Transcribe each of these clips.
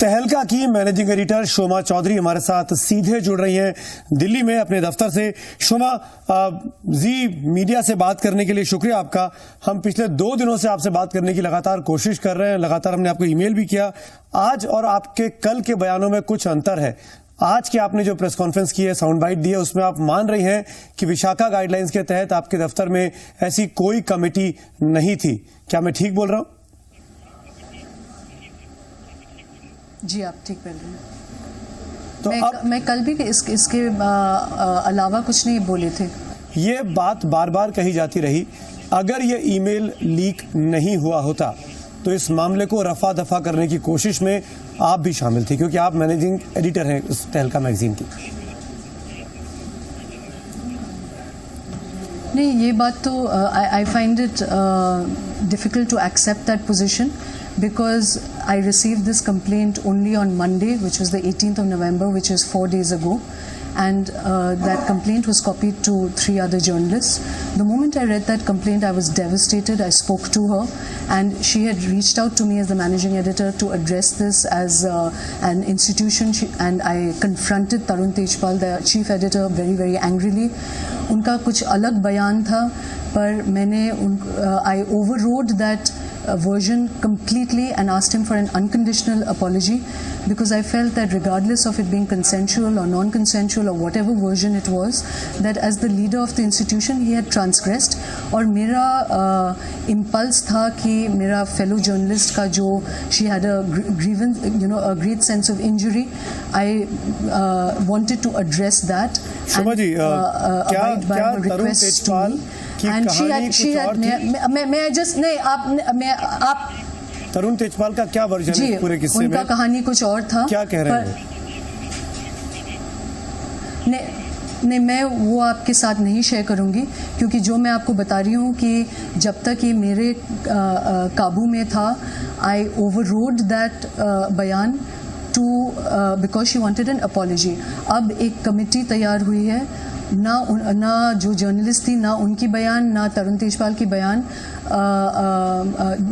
तहलका की managing editor शोमा चौधरी हमारे साथ सीधे जुड़ रही हैं दिल्ली में अपने दफ्तर से। शोमा, जी मीडिया से बात करने के लिए शुक्रिया आपका। हम पिछले 2 दिनों से आपसे बात करने की लगातार कोशिश कर रहे हैं, लगातार हमने आपको ईमेल भी किया। आज और आपके कल के बयानों में कुछ अंतर है। आज के आपने जो प्रेस कॉन्फ्रेंस की है, साउंड बाइट दी है, उसमें आप मान रही हैं कि विशाखा गाइडलाइंस के तहत आपके दफ्तर में ऐसी कोई कमेटी नहीं थी। क्या मैं ठीक बोल रहा हूं? जी, आप ठीक बोल रहे हैं। तो मैं कल भी इसके अलावा कुछ नहीं बोले थे। ये बात बार बार कही जाती रही, अगर ये ईमेल लीक नहीं हुआ होता तो इस मामले को रफा दफा करने की कोशिश में आप भी शामिल थे, क्योंकि आप मैनेजिंग एडिटर हैं उस तहलका मैगजीन की। नहीं, ये बात तो I find it difficult to accept that position because I received this complaint only on Monday, which was the 18th of November, which is 4 days ago, and that complaint was copied to 3 other journalists. The moment I read that complaint, I was devastated. I spoke to her, and she had reached out to me as the managing editor to address this as an institution, and I confronted Tarun Tejpal, the chief editor, very, very angrily. उनका कुछ अलग बयान था, पर मैंने I overrode that version completely and asked him for an unconditional apology, because I felt that regardless of it being consensual or non-consensual or whatever version it was, that as the leader of the institution he had transgressed. और मेरा impulse था कि मेरा fellow journalist का जो she had a grievance, a great sense of injury, I wanted to address that and abide by her requests to me. And she had मैं just नहीं आप तरुण तेजपाल का क्या वर्जन है पूरे किस्से में? उनका कहानी कुछ और था। क्या कह रहे हैं? नहीं, मैं वो आपके साथ नहीं शेयर करूंगी, क्योंकि जो मैं आपको बता रही हूँ कि जब तक ये मेरे काबू में था, आई ओवररोड दैट बयान too because she wanted an apology. अब एक कमेटी तैयार हुई है, ना जो जर्नलिस्ट थी, ना उनकी बयान, ना तरुण तेजपाल की बयान,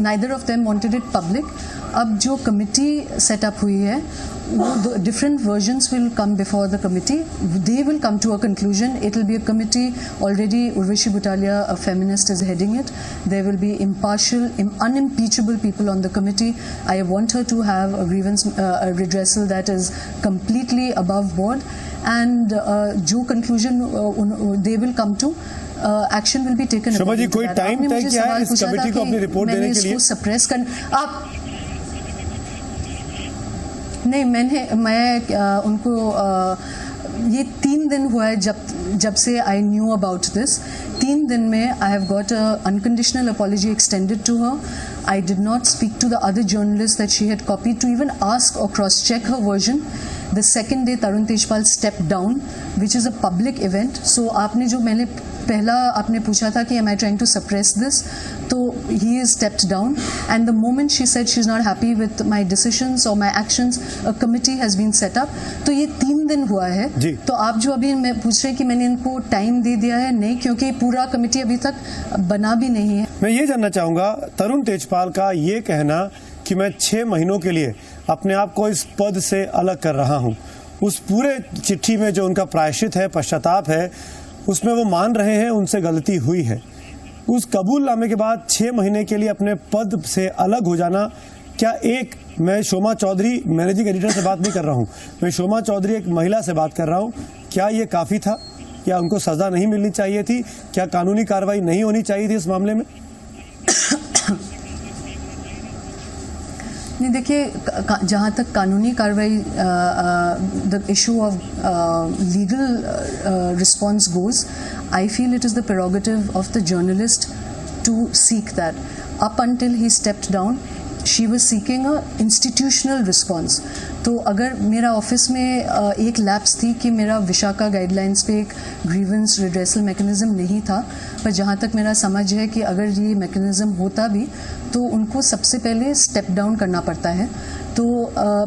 नाइदर ऑफ देम वांटेड इट पब्लिक। अब जो कमिटी सेटअप हुई है, वो different versions will come before the committee, they will come to a conclusion. It will be a committee, already Urvashi Butalia, a feminist, is heading it. There will be impartial, unimpeachable people on the committee. I want her to have a grievance redressal that is completely above board, and जो conclusion they will come to, action will be taken. Shobha ji, कोई time तय किया है इस committee को अपनी report देने के लिए? सप्रेस कर आप नहीं, मैं उनको ये 3 दिन हुआ है जब से आई न्यू अबाउट दिस। 3 दिन में I have got an unconditional apology extended to her. I did not speak to the other journalists that she had copied to even ask or cross-check her version. The second day, Tarun Tejpal stepped down, which is a public event. So, आपने जो मैंने पहला आपने पूछा था कि am I trying to suppress this? तो he is stepped down, and the moment she said she's not happy with my decisions or my actions, a committee has been set up. तो ये 3 दिन हुआ है। तो आप जो अभी मैं पूछ रहे कि मैंने इनको टाइम दे दिया है, नहीं, क्योंकि पूरा कमेटी अभी तक बना भी नहीं है। मैं ये जानना चाहूंगा, तरुण तेजपाल का ये कहना कि मैं 6 महीनों के लिए अपने आप को इस पद से अलग कर रहा हूं, उस पूरे चिट्ठी में जो उनका प्रायश्चित है, पश्चाताप है, उसमें वो मान रहे हैं उनसे गलती हुई है। उस कबूलनामे के बाद 6 महीने के लिए अपने पद से अलग हो जाना, क्या मैं शोमा चौधरी मैनेजिंग एडिटर से बात नहीं कर रहा हूं, मैं शोमा चौधरी एक महिला से बात कर रहा हूं, क्या ये काफी था? क्या उनको सजा नहीं मिलनी चाहिए थी? क्या कानूनी कार्रवाई नहीं होनी चाहिए थी इस मामले में? नहीं, देखिए, जहाँ तक कानूनी कार्रवाई, the issue of legal response goes, I feel it is the prerogative of the journalist to seek that. Up until he stepped down, she was seeking a institutional response. तो अगर मेरा ऑफिस में एक लैप्स थी कि मेरा Vishakha guidelines पे एक ग्रीवेंस रिड्रेसल मैकेनिज्म नहीं था, पर जहाँ तक मेरा समझ है कि अगर ये मैकेनिज्म होता भी तो उनको सबसे पहले स्टेप डाउन करना पड़ता है. तो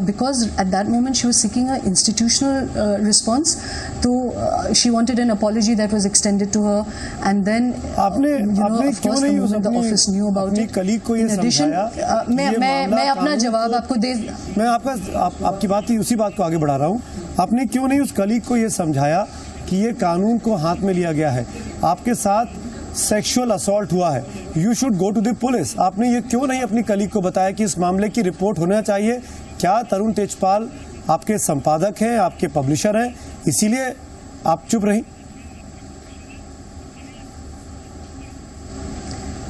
because at that moment she was seeking a institutional response, तो she wanted an apology that was extended to her, and then आपने क्यों नहीं office knew about it. Colleague को ये समझाया? मैं अपना जवाब आपको दे, मैं आपकी बात ही उसी बात को आगे बढ़ा रहा हूँ। आपने क्यों नहीं उस कलीग को ये समझाया कि ये कानून को हाथ में लिया गया है, आपके साथ सेक्सुअल असॉल्ट हुआ है, you should go to the police? आपने ये क्यों नहीं अपनी कलीग को बताया कि इस मामले की रिपोर्ट होना चाहिए? क्या तरुण तेजपाल आपके संपादक हैं, आपके पब्लिशर हैं, इसीलिए आप चुप रही?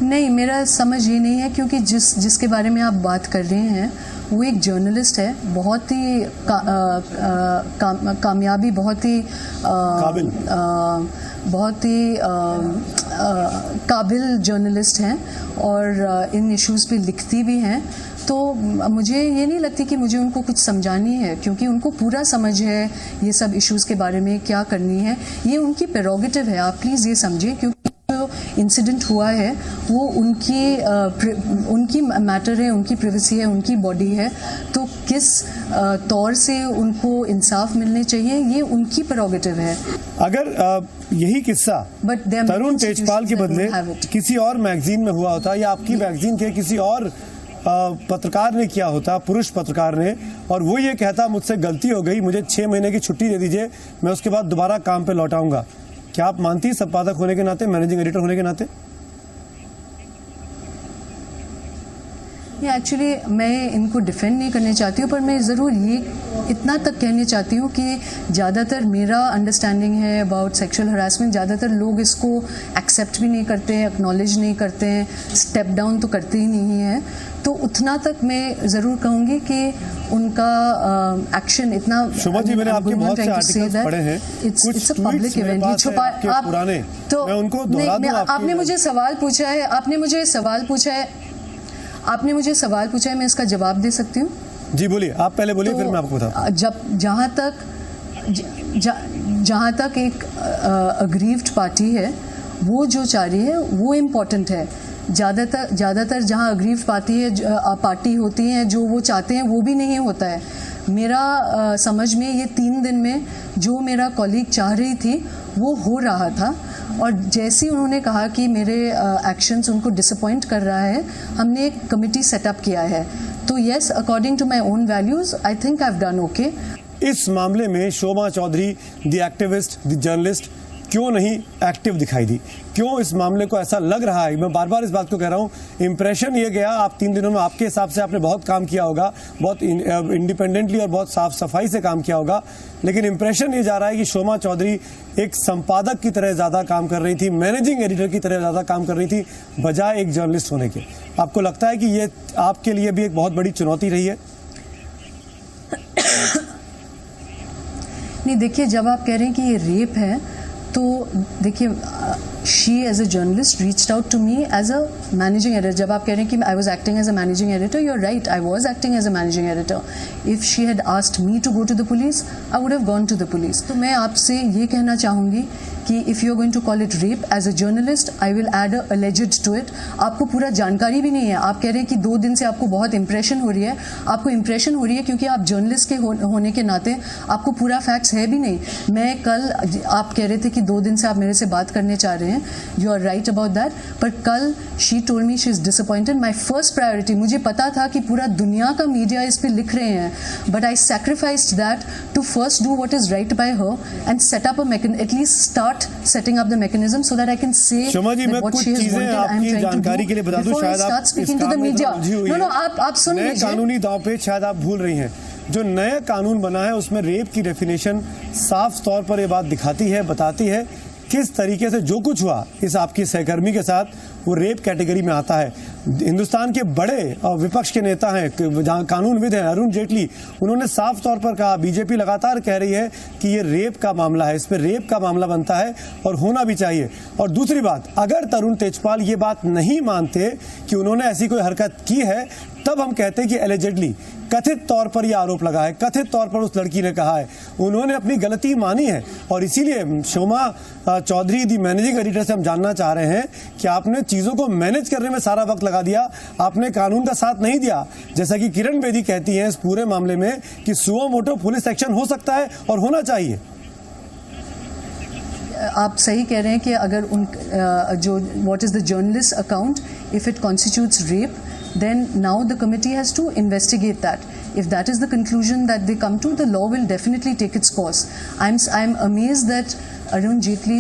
नहीं, मेरा समझ ये नहीं है, क्योंकि जिसके बारे में आप बात कर रहे हैं वो एक जर्नलिस्ट है, बहुत ही कामयाबी, बहुत ही काबिल जर्नलिस्ट हैं और इन इश्यूज़ पे लिखती भी हैं। तो मुझे ये नहीं लगती कि मुझे उनको कुछ समझानी है, क्योंकि उनको पूरा समझ है ये सब इश्यूज़ के बारे में क्या करनी है, ये उनकी प्रेरोगेटिव है। आप प्लीज़ ये समझिए, क्योंकि इंसिडेंट हुआ है वो उनकी मैटर है, उनकी प्राइवेसी है, उनकी बॉडी है, तो किस तौर से उनको इंसाफ मिलने चाहिए ये उनकी प्रेरोगेटिव है। अगर यही किस्सा तरुण तेजपाल के बदले किसी और मैगजीन में हुआ होता या आपकी मैगजीन के किसी और पत्रकार ने किया होता, पुरुष पत्रकार ने, और वो ये कहता मुझसे गलती हो गई, मुझे 6 महीने की छुट्टी दे दीजिए, मैं उसके बाद दोबारा काम पे लौट आऊंगा, क्या आप मानती संपादक होने के नाते, मैनेजिंग एडिटर होने के नाते? ये एक्चुअली मैं इनको डिफेंड नहीं करना चाहती हूँ, पर मैं ज़रूर ये इतना तक कहना चाहती हूँ कि ज़्यादातर मेरा अंडरस्टैंडिंग है अबाउट सेक्सुअल हरासमेंट, ज़्यादातर लोग इसको एक्सेप्ट भी नहीं करते हैं, एक्नॉलेज नहीं करते हैं, स्टेप डाउन तो करते ही नहीं हैं। तो उतना तक मैं ज़रूर कहूँगी कि उनका एक्शन इतना। शोभा जी, मैंने आपके बहुत से आर्टिकल्स पढ़े हैं, इट्स अ पब्लिक इवेंट, ये छुपा आप पुराने, तो मैं उनको दोहरा दूं। आपने मुझे सवाल पूछा है, आपने मुझे सवाल पूछा है, मैं इसका जवाब दे सकती हूँ? जी बोलिए, आप पहले बोलिए, फिर मैं आपको बताऊँ। जहाँ तक एक अग्रीव्ड पार्टी है वो जो चाह रही है वो इम्पोर्टेंट है। ज़्यादातर जहाँ अग्रीव्ड पार्टी होती है जो वो चाहते हैं वो भी नहीं होता है। मेरा समझ में ये 3 दिन में जो मेरा कॉलीग चाह रही थी वो हो रहा था, और जैसे ही उन्होंने कहा कि मेरे एक्शंस उनको डिसअपॉइंट कर रहा है, हमने एक कमिटी सेटअप किया है। तो yes, according to my own values I think I have done okay. इस मामले में Shobha Chaudhary, the activist, the journalist, क्यों नहीं एक्टिव दिखाई दी? क्यों इस मामले को ऐसा लग रहा है? मैं बार बार इस बात को कह रहा हूँ, इंप्रेशन ये गया, आप 3 दिनों में आपके हिसाब से आपने बहुत काम किया होगा, बहुत इंडिपेंडेंटली और बहुत साफ सफाई से काम किया होगा, लेकिन इंप्रेशन ये जा रहा है कि शोभा चौधरी एक संपादक की तरह ज़्यादा काम कर रही थी, मैनेजिंग एडिटर की तरह ज़्यादा काम कर रही थी, बजाय एक जर्नलिस्ट होने के। आपको लगता है कि ये आपके लिए भी एक बहुत बड़ी चुनौती रही है? नहीं, देखिए, जब आप कह रहे हैं कि ये रेप है, तो देखिए, she as a journalist reached out to me as a managing editor. जब आप कह रहे हैं कि I was acting as a managing editor, you are right, I was acting as a managing editor. If she had asked me to go to the police, I would have gone to the police. तो मैं आपसे ये कहना चाहूँगी कि if you are going to call it rape, as a journalist I will add a alleged to इट। आपको पूरा जानकारी भी नहीं है, आप कह रहे हैं कि 2 दिन से आपको बहुत इंप्रेशन हो रही है। आपको इंप्रेशन हो रही है क्योंकि आप जर्नलिस्ट के होने के नाते आपको पूरा फैक्ट्स है भी नहीं। मैं कल, आप कह रहे थे कि 2 दिन से आप मेरे से बात करने चाह रहे हैं, you are right about that, पर कल she told me she is disappointed. My first priority, मुझे पता था कि पूरा दुनिया का मीडिया इस पर लिख रहे हैं, but I sacrificed that to first do what is right by her and set up a at least start setting up the mechanism so that I can say that what she has wanted I am trying जानकारी to के लिए बता दूं, before I शायद start speaking to the media. No, आप सुन लीजिए। नए कानूनी दांव पे शायद आप भूल रही हैं, जो नया कानून बना है उसमें रेप की डेफिनेशन साफ तौर पर ये बात दिखाती है, बताती है किस तरीके से जो कुछ हुआ इस आपकी सहकर्मी के साथ वो रेप कैटेगरी में आता है। हिंदुस्तान के बड़े और विपक्ष के नेता हैं, कानूनविद हैं, अरुण जेटली, उन्होंने साफ तौर पर कहा, बीजेपी लगातार कह रही है कि ये रेप का मामला है, इस पर रेप का मामला बनता है और होना भी चाहिए। और दूसरी बात, अगर तरुण तेजपाल ये बात नहीं मानते कि उन्होंने ऐसी कोई हरकत की है, तब हम कहते हैं कि एलिजेडली, कथित तौर पर यह आरोप लगा है, कथित तौर पर उस लड़की ने कहा है, उन्होंने अपनी गलती मानी है। और इसीलिए शोमा चौधरी दी मैनेजिंग एडिटर से हम जानना चाह रहे हैं कि आपने चीज़ों को मैनेज करने में सारा वक्त लगा दिया, आपने कानून का साथ नहीं दिया। जैसा कि किरण बेदी कहती हैं इस पूरे मामले में कि सुओ मोटो पुलिस एक्शन हो सकता है और होना चाहिए। आप सही कह रहे हैं कि अगर उन जो what is the journalist account, if it constitutes rape, then now the committee has to investigate that. If that is the conclusion that they come to, the law will definitely take its course. I'm amazed that Arun Jaitley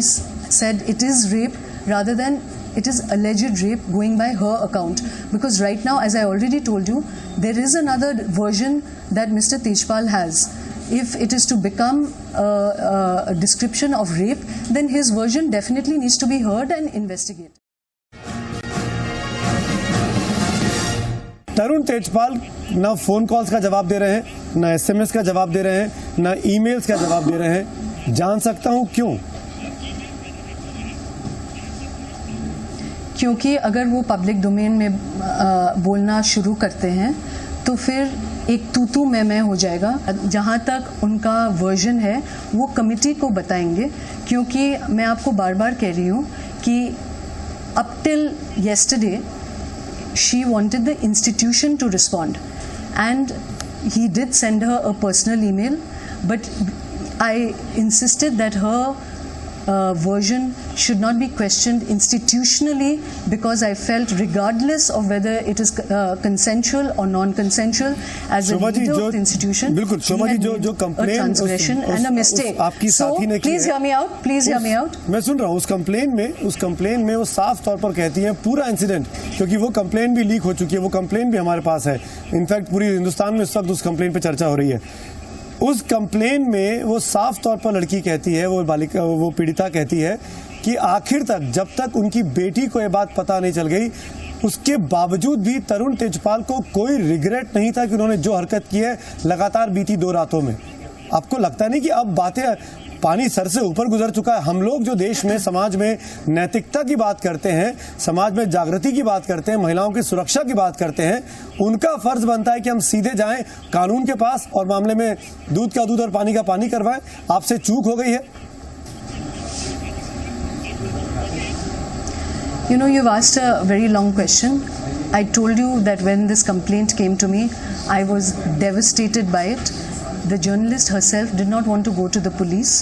said it is rape rather than it is alleged rape going by her account. Because right now, as I already told you, there is another version that Mr. Tejpal has. If it is to become a description of rape, then his version definitely needs to be heard and investigated. तरुण तेजपाल ना phone calls का जवाब दे रहे हैं, ना SMS का जवाब दे रहे हैं, ना ईमेल्स का जवाब दे रहे हैं। जान सकता हूं क्यों? क्योंकि अगर वो पब्लिक डोमेन में बोलना शुरू करते हैं तो फिर एक तू मैं हो जाएगा। जहाँ तक उनका वर्जन है वो कमिटी को बताएंगे, क्योंकि मैं आपको बार बार कह रही हूँ कि up till yesterday she wanted the institution to respond, and he did send her a personal email, but I insisted that her version should not be questioned institutionally, because I felt regardless of whether it is consensual or non-consensual, as a leader of the institution, बिल्कुल शोभा जी, जो complain transgression and a mistake. आपकी साथी ने की please है, hear me out, please hear me out. मैं सुन रहा हूँ। उस कंप्लेन में वो साफ तौर पर कहती हैं पूरा इंसिडेंट, क्योंकि वो कंप्लेन भी लीक हो चुकी है, वो कंप्लेन भी हमारे पास है। इनफैक्ट पूरी हिंदुस्तान में इस वक्त उस कंप्लेन पे चर्चा हो रही है। उस कंप्लेन में वो साफ तौर पर लड़की कहती है, वो पीड़िता कहती है कि आखिर तक, जब तक उनकी बेटी को ये बात पता नहीं चल गई, उसके बावजूद भी तरुण तेजपाल को कोई रिग्रेट नहीं था कि उन्होंने जो हरकत की है लगातार बीती 2 रातों में। आपको लगता नहीं कि अब बातें पानी सर से ऊपर गुजर चुका है? हम लोग जो देश में, समाज में नैतिकता की बात करते हैं, समाज में जागृति की बात करते हैं, महिलाओं की सुरक्षा की बात करते हैं, उनका फर्ज बनता है कि हम सीधे जाएं कानून के पास और मामले में दूध का दूध और पानी का पानी करवाएं। आपसे चूक हो गई है। You know, you've asked a very long question. I told you that when this complaint came to me, I was devastated by it. The journalist herself did not want to go to the police.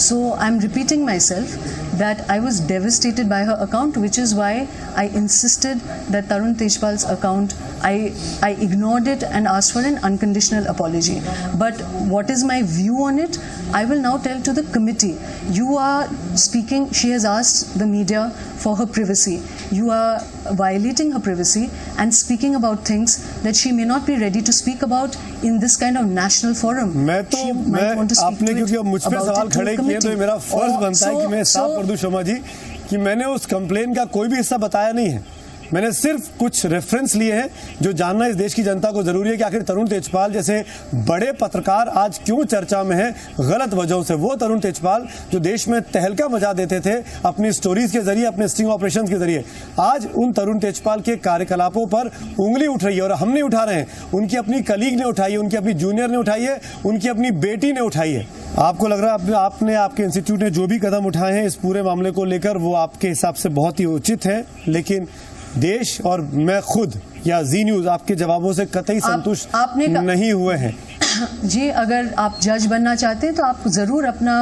So I'm repeating myself that I was devastated by her account, which is why I insisted that Tarun Tejpal's account, I ignored it and asked for an unconditional apology. But what is my view on it? I will now tell to the committee. You are speaking, she has asked the media for her privacy. You are violating her privacy and speaking about things that she may not be ready to speak about in this kind of national forum. आपने क्योंकि अब मुझ पर सवाल खड़े किए तो मेरा फर्ज बनता है कि मैं साफ कर दूं शोभा जी कि मैंने उस कंप्लेन का कोई भी हिस्सा बताया नहीं है। मैंने सिर्फ कुछ रेफरेंस लिए हैं जो जानना इस देश की जनता को जरूरी है कि आखिर तरुण तेजपाल जैसे बड़े पत्रकार आज क्यों चर्चा में हैं गलत वजहों से। वो तरुण तेजपाल जो देश में तहलका मचा देते थे अपनी स्टोरीज के जरिए, अपने स्टिंग ऑपरेशंस के जरिए, आज उन तरुण तेजपाल के कार्यकलापों पर उंगली उठ रही है। और हम नहीं उठा रहे हैं, उनकी अपनी कलीग ने उठाई है, उनकी अपनी जूनियर ने उठाई है, उनकी अपनी बेटी ने उठाई है। आपको लग रहा है आपने आपके इंस्टीट्यूट ने जो भी कदम उठाए हैं इस पूरे मामले को लेकर वो आपके हिसाब से बहुत ही उचित है, लेकिन देश और मैं खुद या जी न्यूज आपके जवाबों से कतई संतुष्ट नहीं हुए हैं। जी, अगर आप जज बनना चाहते हैं तो आप जरूर अपना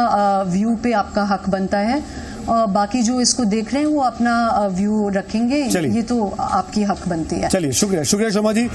व्यू पे आपका हक बनता है, और बाकी जो इसको देख रहे हैं वो अपना व्यू रखेंगे, ये तो आपकी हक बनती है। चलिए, शुक्रिया शोभा जी।